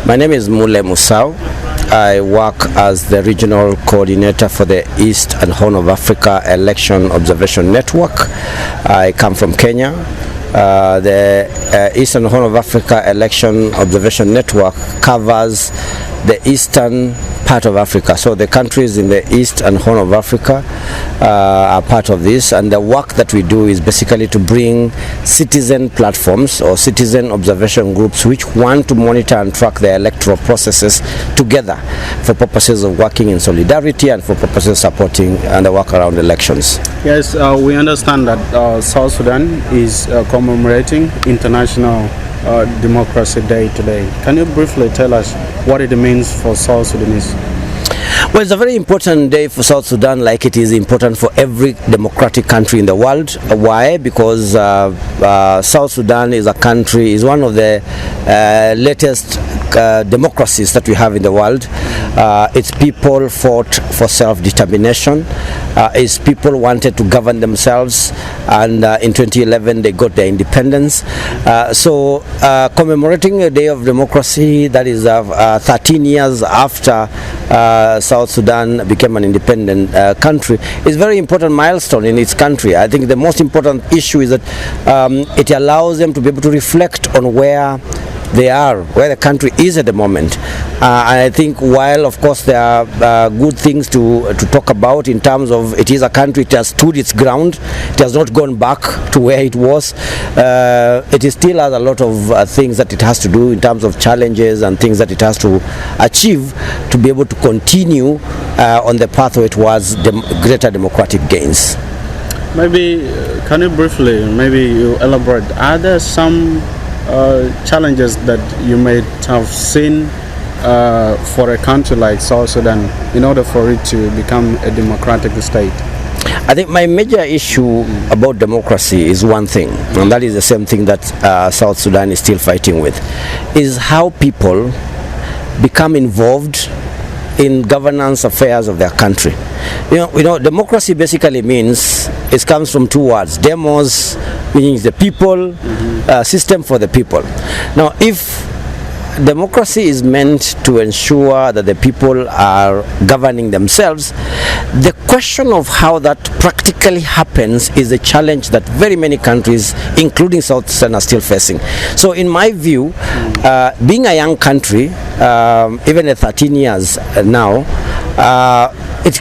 My name is Mule Musau. I work as the regional coordinator for the East and Horn of Africa Election Observation Network. I come from Kenya. The East and Horn of Africa Election Observation Network covers the eastern part of Africa. So the countries in the East and Horn of Africa are part of this, and the work that we do is basically to bring citizen platforms or citizen observation groups which want to monitor and track the electoral processes together for purposes of working in solidarity and for purposes of supporting and the work around elections. Yes, we understand that South Sudan is commemorating International Democracy Day today. Can you briefly tell us what it means for South Sudanese? Well, it's a very important day for South Sudan, like it is important for every democratic country in the world. Why? Because South Sudan is one of the latest democracies that we have in the world. Its people fought for self-determination. Its people wanted to govern themselves, and in 2011 they got their independence. So commemorating a day of democracy that is 13 years after South Sudan became an independent country is a very important milestone in its country. I think the most important issue is that it allows them to be able to reflect on where they are, where the country is at the moment. And I think while of course there are good things to talk about in terms of it is a country that has stood its ground, it has not gone back to where it was, it still has a lot of things that it has to do in terms of challenges and things that it has to achieve to be able to continue on the pathway towards greater democratic gains. Maybe can you briefly elaborate, are there some challenges that you may have seen for a country like South Sudan in order for it to become a democratic state? I think my major issue about democracy is one thing, and that is the same thing that South Sudan is still fighting with, is how people become involved in governance affairs of their country. You know, democracy basically means, it comes from two words: demos, meaning the people, system for the people. Now, if democracy is meant to ensure that the people are governing themselves, the question of how that practically happens is a challenge that very many countries, including South Sudan, are still facing. So in my view, being a young country, even at 13 years now, we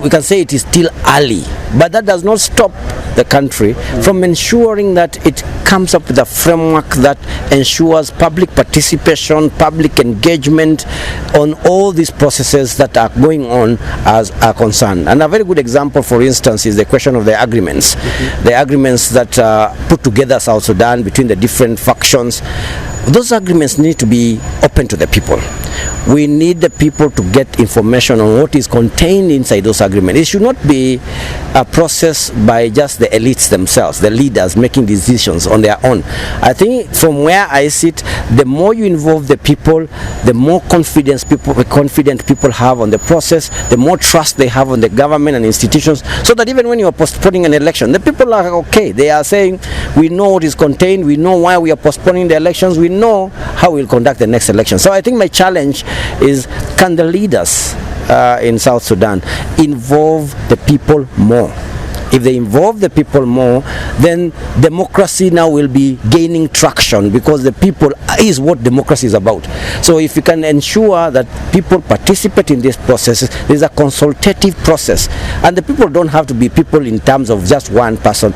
can say it is still early, but that does not stop the country from ensuring that it comes up with a framework that ensures public participation, public engagement on all these processes that are going on as are concerned. And a very good example, for instance, is the question of the agreements. The agreements that put together South Sudan between the different factions. Those agreements need to be open to the people. We need the people to get information on what is contained inside those agreements. It should not be a process by just the elites themselves, the leaders making decisions on their own. I think from where I sit, the more you involve the people, the more confident people have on the process, the more trust they have on the government and institutions, so that even when you are postponing an election, the people are okay. They are saying, we know what is contained, we know why we are postponing the elections, we know how we'll conduct the next election. So I think my challenge is, can the leaders in South Sudan involve the people more? If they involve the people more, then democracy now will be gaining traction, because the people is what democracy is about. So if you can ensure that people participate in these processes, there's a consultative process, and the people don't have to be people in terms of just one person.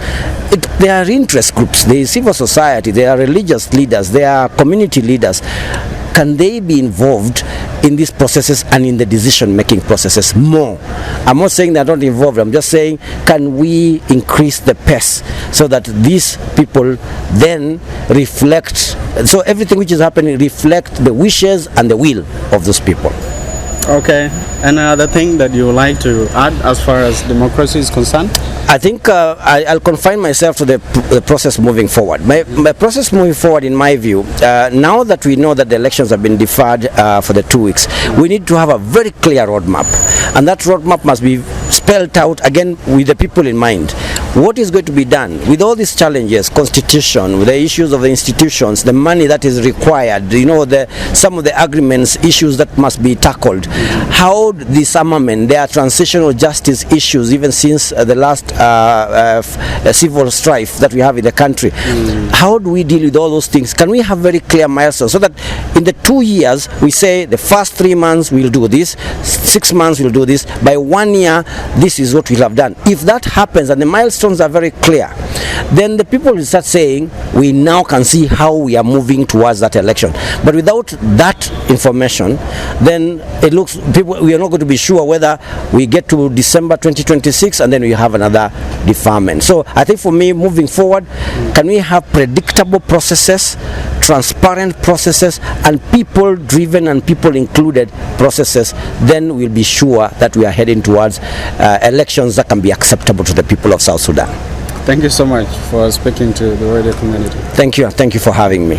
There are interest groups, there is civil society, there are religious leaders, there are community leaders. Can they be involved in these processes and in the decision-making processes more? I'm not saying they're not involved, I'm just saying, can we increase the pace so that these people then reflect, so everything which is happening reflect the wishes and the will of those people. Okay, another thing that you would like to add as far as democracy is concerned? I think I'll confine myself to the process moving forward. My process moving forward, in my view, now that we know that the elections have been deferred for the 2 weeks, we need to have a very clear roadmap, and that roadmap must be spelled out again with the people in mind. what is going to be done with all these challenges, constitution, with the issues of the institutions, the money that is required, some of the agreements, issues that must be tackled, how disarmament, there are transitional justice issues even since the last civil strife that we have in the country. How do we deal with all those things? Can we have very clear milestones so that in the 2 years we say the first 3 months we'll do this, 6 months we'll do this, by 1 year this is what we'll have done? If that happens and the milestones are very clear, then the people will start saying we now can see how we are moving towards that election. But without that information, then it looks, we are not going to be sure whether we get to December 2026 and then we have another deferment. So I think for me, moving forward, can we have predictable processes, transparent processes, and people driven and people included processes? Then we'll be sure that we are heading towards elections that can be acceptable to the people of South Sudan. Thank you so much for speaking to the radio community. Thank you for having me.